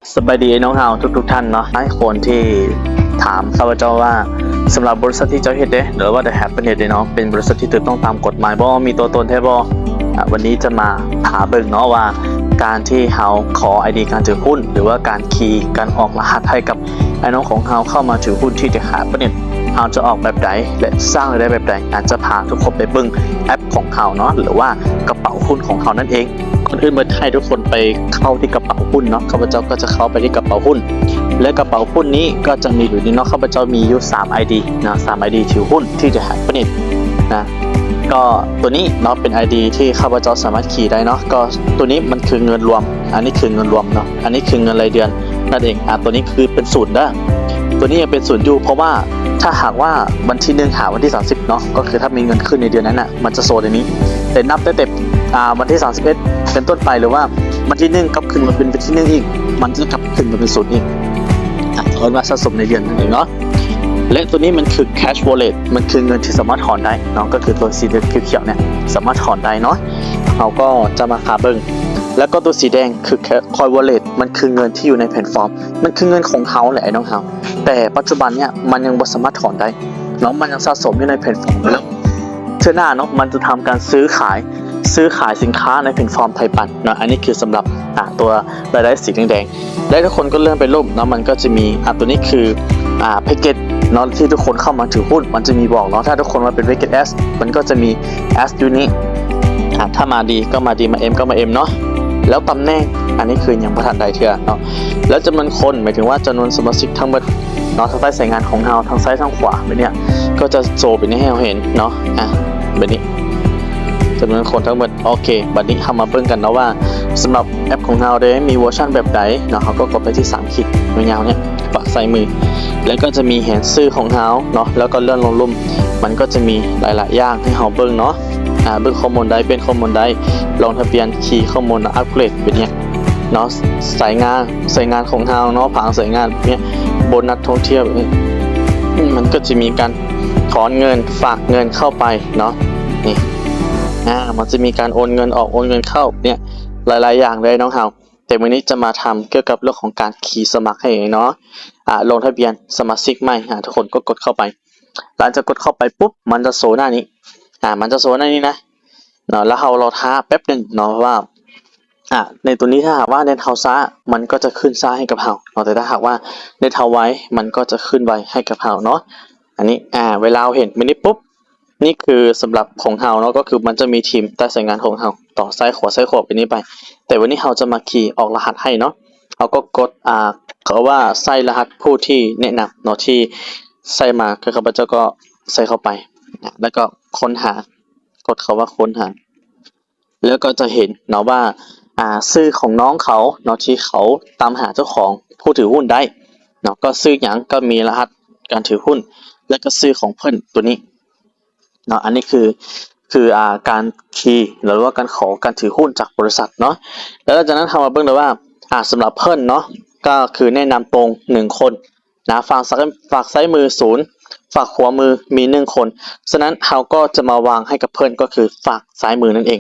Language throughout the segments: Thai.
สบายดีน้องเฮาทุกท่านเนาะให้คนที่ถามข้าพเจ้าว่าสำหรับบริษัทที่เจ้าเฮ็ดเด้หรือว่า The Happiness เนาะเป็นบริษัทที่ถูกต้องตามกฎหมายบ่มีตัวตนแท้บ่วันนี้จะมาหาเบิ่งเนาะว่าการที่เฮาขอ ID การถือหุ้นหรือว่าการคีย์การออกรหัสให้กับไอ้น้องของเฮาเข้ามาถือหุ้นที่ The Happiness เฮาจะออกแบบใดและสร้างรายได้แบบใดอาจจะพาทุกคนไปเบิ่งแอปของเฮาเนาะหรือว่ากระเป๋าหุ้นของเฮานั่นเองก่อนอื่นมาให้ทุกคนไปเข้าที่กระเป๋าหุ้นเนาะข้าพเจ้าก็จะเข้าไปที่กระเป๋าหุ้นและกระเป๋าหุ้นนี้ก็จะมีอยู่นี่เนาะข้าพเจ้ามีอยู่3 ID นะ3 ID ถือหุ้นที่ The Happiness นะก็ตัวนี้เนาะเป็น ID ที่ข้าพเจ้าสามารถขี่ได้เนาะก็ตัวนี้มันคือเงินรวมอันนี้คือเงินรวมเนาะอันนี้คือเงินรายเดือนนั่นเองตัวนี้คือเป็นศูนย์นะตัวนี้ยังเป็นศูนย์อยู่เพราะว่าถ้าหากว่าวันที่1หาวันที่30เนาะก็คือถ้ามีเงินขึ้นในเดือนนั้นน่ะมันจะโซนในนี้แต่นับตั้งแต่วันที่31เป็นต้นไปหรือว่าวันที่1กลับขึ้นมาเป็นวันที่1อีกมันจะกลับขึ้นมาเป็นศูนย์อีกเอามาสะสมในเดือนนั่นเองเนาะและตัวนี้มันคือ cash wallet มันคือเงินที่สามารถถอนได้เนาะก็คือตัวสีเขียวเนี่ยสามารถถอนได้เนาะเราก็จะมาหาเบิ่งแล้วก็ตัวสีแดงคือ coin wallet มันคือเงินที่อยู่ในแพลตฟอร์มมันคือเงินของเฮาแหละไอ้น้องเฮาแต่ปัจจุบันเนี่ยมันยังบ่สามารถถอนได้เนาะมันยังสะสมอยู่ในแพลตฟอร์มแล้วเทื่อหน้าเนาะมันจะทำการซื้อขายสินค้าในแพลตฟอร์มไทยปันเนาะอันนี้คือสำหรับตัวรายได้สีแดงๆและทุกคนก็เลื่อนไปรูปเนาะมันก็จะมีตัวนี้คือแพ็กเกจเนาะที่ทุกคนเข้ามาถือหุ้นมันจะมีบอกเนาะถ้าทุกคนมาเป็น Wicked S มันก็จะมี S อยู่นี้ถ้ามาดีก็มาดีมา M ก็มา M เนาะแล้วตำแหน่งอันนี้คือยังประทันใดเถื่อเนาะแล้วจำนวนคนหมายถึงว่าจำนวนสมาชิกทั้งหมดเนาะทั้งใต้สายงานของเราทั้งซ้ายทั้งขวาแบบเนี้ยก็จะโชว์ไปให้เราเห็นเนาะแบบนี้จำนวนคนทั้งหมดโอเคบัดนี้เรามาเบิ่งกันเนาะว่าสำหรับแอปของเราได้มีเวอร์ชันแบบใดเนาะเขาก็กดไปที่3ขีดยาวๆเนี่ยปักใส่มือแล้วก็จะมีแหนซื่อของเราเนาะแล้วก็เลื่อนลงลุ่มมันก็จะมีหลายๆอย่างให้เราเบิ่งเนาะเบิ่งข้อมูลได้เป็นข้อมูลได้ลงทะเบียนคีย์ข้อมูลอัปเกรดแบบนี้เนาะสายงานของเราเนาะผังสายงานเนี่ยโบนัสท่องเที่ยวมันก็จะมีการถอนเงินฝากเงินเข้าไปเนาะนี่มันจะมีการโอนเงินออกโอนเงินเข้าเนี่ยหลายๆอย่างเลยน้องเฮาแต่วันนี้จะมาทำเกี่ยวกับเรื่องของการขี่สมัครให้เนาะลงทะเบียนสมาชิกใหม่ทุกคนก็กดเข้าไปหลังจากกดเข้าไปปุ๊บมันจะโชว์หน้านี้มันจะโชว์หน้านี้นะเนาะแล้วเราท้าแป๊บนึงเนาะว่าในตัวนี้ถ้าหากว่าเน็ตเฮาซ่ามันก็จะขึ้นซ่าให้กับเฮาเนาะแต่ถ้าหากว่าเน็ตเฮาไว้มันก็จะขึ้นไวให้กับเฮาเนาะอันนี้เวลาเห็นมินิปุ๊บนี่คือสำหรับของเฮาเนาะก็คือมันจะมีทีมใต้สายงานของเฮาต่อซ้ายขวาไปนี้ไปแต่วันนี้เฮาจะมาคีย์ออกรหัสให้เนาะเราก็กดเขาว่าใส่รหัสผู้ที่แนะนำเนาะที่ใส่มาคือข้าพเจ้าก็ใส่เข้าไปแล้วก็ค้นหากดเขาว่าค้นหาแล้วก็จะเห็นเนาะว่าชื่อของน้องเขาเนาะที่เขาตามหาเจ้าของผู้ถือหุ้นได้เนาะก็ชื่อหยังก็มีรหัสการถือหุ้นแล้วก็ชื่อของเพิ่นตัวนี้เนาะอันนี้คือการคีย์หรือว่าการขอการถือหุ้นจากบริษัทเนาะแล้วจากนั้นทำมาเบิ่งเลยว่าสำหรับเพิ่นเนาะก็คือแนะนำตรง1คนนะฝั่งซ้ายมือ0ฝั่งขวามือมี1คนฉะนั้นเราก็จะมาวางให้กับเพิ่นก็คือฝั่งซ้ายมือนั่นเอง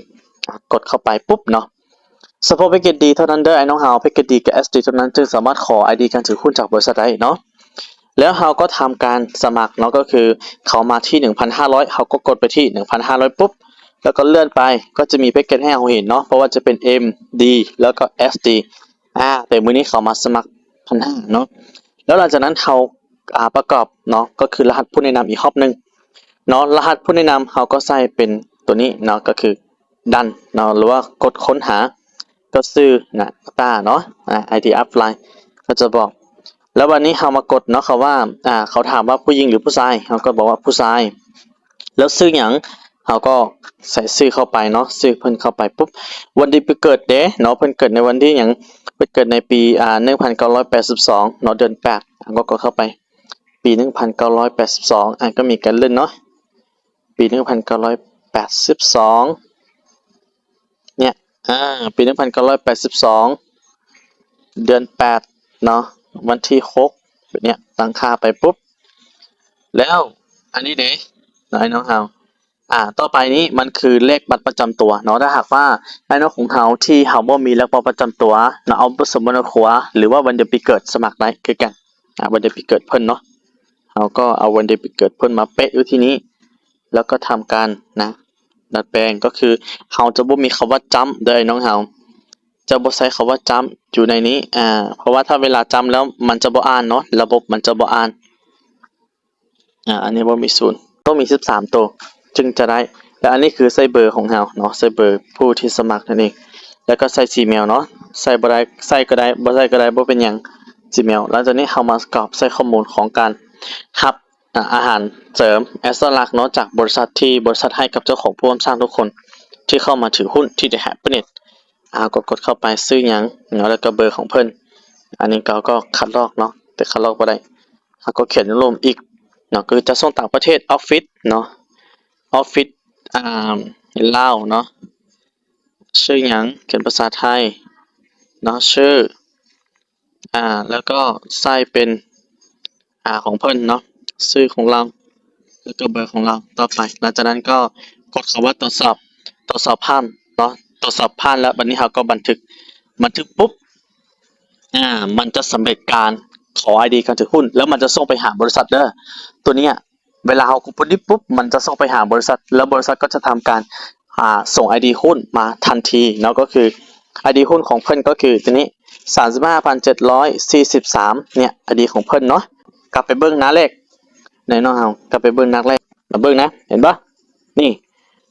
กดเข้าไปปุ๊บเนาะเฉพาะแพ็กเกจดีเท่านั้นเด้อไอ้น้องเฮาแพ็กเกจดีกับ SD เท่านั้นจึงสามารถขอ ID การถือหุ้นจากบริษัทได้เนาะแล้วเราก็ทำการสมัครเนาะก็คือเขามาที่ 1,500 เขาก็กดไปที่ 1,500 ปุ๊บแล้วก็เลื่อนไปก็จะมีแพ็กเกจให้เราเห็นเนาะเพราะว่าจะเป็น M D แล้วก็ SD แต่มื้อนี้เขามาสมัคร 1,500 เนาะแล้วหลังจากนั้นเราประกอบเนาะก็คือรหัสผู้แนะนำอีกรอบนึงเนาะรหัสผู้แนะนำเราก็ใส่เป็นตัวนี้เนาะก็คือดันเนาะหรือว่ากดค้นหาก็ซื้อตาเนาะID upline ก็จะบอกแล้ววันนี้เรามากดเนาะเขาว่าเขาถามว่าผู้หญิงหรือผู้ชายเราก็บอกว่าผู้ชายแล้วซื้อหยังเราก็ใส่ชื่อเข้าไปเนาะชื่อเพิ่นเข้าไปปุ๊บวันที่เกิดเด้เนาะเพิ่นเกิดในวันที่หยังเพิ่นเกิดในปี1982เนาะเดือน8ก็กดเข้าไปปี1982ก็มีกันเล่นเนาะปี1982เนี่ยปี1982เดือน8เนาะวันที่6แบบเนี้ยตั้งค่าไปปุ๊บแล้วอันนี้เด้น้องเฮา ต่อไปนี้มันคือเลขบัตรประจำตัวเนาะถ้าหากว่าไอ้น้องของเฮาที่เฮาบ่มีเลขบัตรประจำตัวเนาะเอาสมมุติว่าขัวหรือว่าวันเดือนปีเกิดสมัครได้คือกันวันเดือนปีเกิดเพิ่นเนาะเฮาก็เอาวันเดือนปีเกิดเพิ่นมาเป๊ะอยู่ที่นี้แล้วก็ทำการนะดัดแปลงก็คือเฮาจะบ่มีคำว่าจำเด้อไอ้น้องเฮาจะบ่ใช้คำว่าจำอยู่ในนี้เพราะว่าถ้าเวลาจำแล้วมันจะบ่อ่านเนาะระบบมันจะบ่อ่านอันนี้บ่มีศูนย์ต้องมี13ตัวจึงจะได้และอันนี้คือใส่เบอร์ของเราเนาะใส่เบอร์ผู้ที่สมัครนั่นเองแล้วก็ใส่ Gmail เนาะใส่บ่ได้ใส่ก็ได้บ่ใส่ก็ได้บ่เป็นหยัง Gmail หลังจากนี้เรามากรอกใส่ข้อมูลของการรับอาหารเสริมแอสตราลักเนาะจากบริษัทให้กับเจ้าของผู้ร่วมสร้างทุกคนที่เข้ามาถือหุ้นที่ The Happiness กดเข้าไปซื้อหยังเนาะแล้วก็เบอร์ของเพิ่นอันนี้ก็คัดลอกเนาะแต่คัดลอกบ่ได้ก็เขียนรวมอีกเนาะคือจะส่งต่างประเทศออฟฟิศเนาะออฟฟิศลาวเนาะชื่อหยังเขียนภาษาไทยเนาะชื่อแล้วก็ใส่เป็นของเพิ่นเนาะชื่อของเราแล้วก็เบอร์ของเราต่อไปหลังจากนั้นก็กดคำว่าตรวจสอบผ่านเนาะตรวจสอบผ่านแล้วบัดนี้เราก็บันทึกปุ๊บมันจะสำเร็จการขอ ID การถือหุ้นแล้วมันจะส่งไปหาบริษัทเด้อตัวเนี้ยเวลาเรากดปุ๊บมันจะส่งไปหาบริษัทแล้วบริษัทก็จะทำการส่ง ID หุ้นมาทันทีเนาะก็คือ ID หุ้นของเพิ่นก็คือตัวนี้ 35,743 เนี่ย ID ของเพิ่นเนาะกลับไปเบิ่งหน้าเลขไหนเนาะเฮากลับไปเบิ่งหน้าเลขมาเบิ่งนะเห็นปะนี่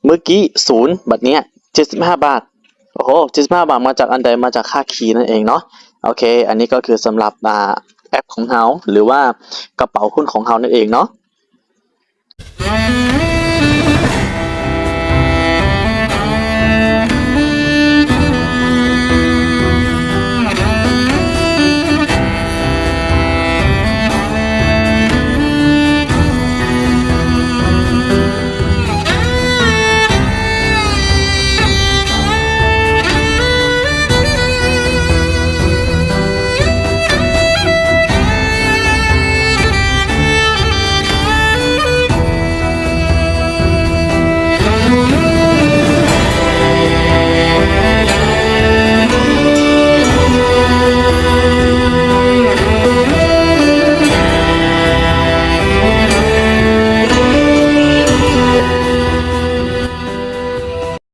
เมื่อกี้0บัดเนี้ย75 บาทโอ้โห75 บาทมาจากอันใดมาจากค่าคีย์นั่นเองเนาะโอเคอันนี้ก็คือสำหรับแอปของเฮาหรือว่ากระเป๋าหุ้นของเฮานั่นเองเนาะ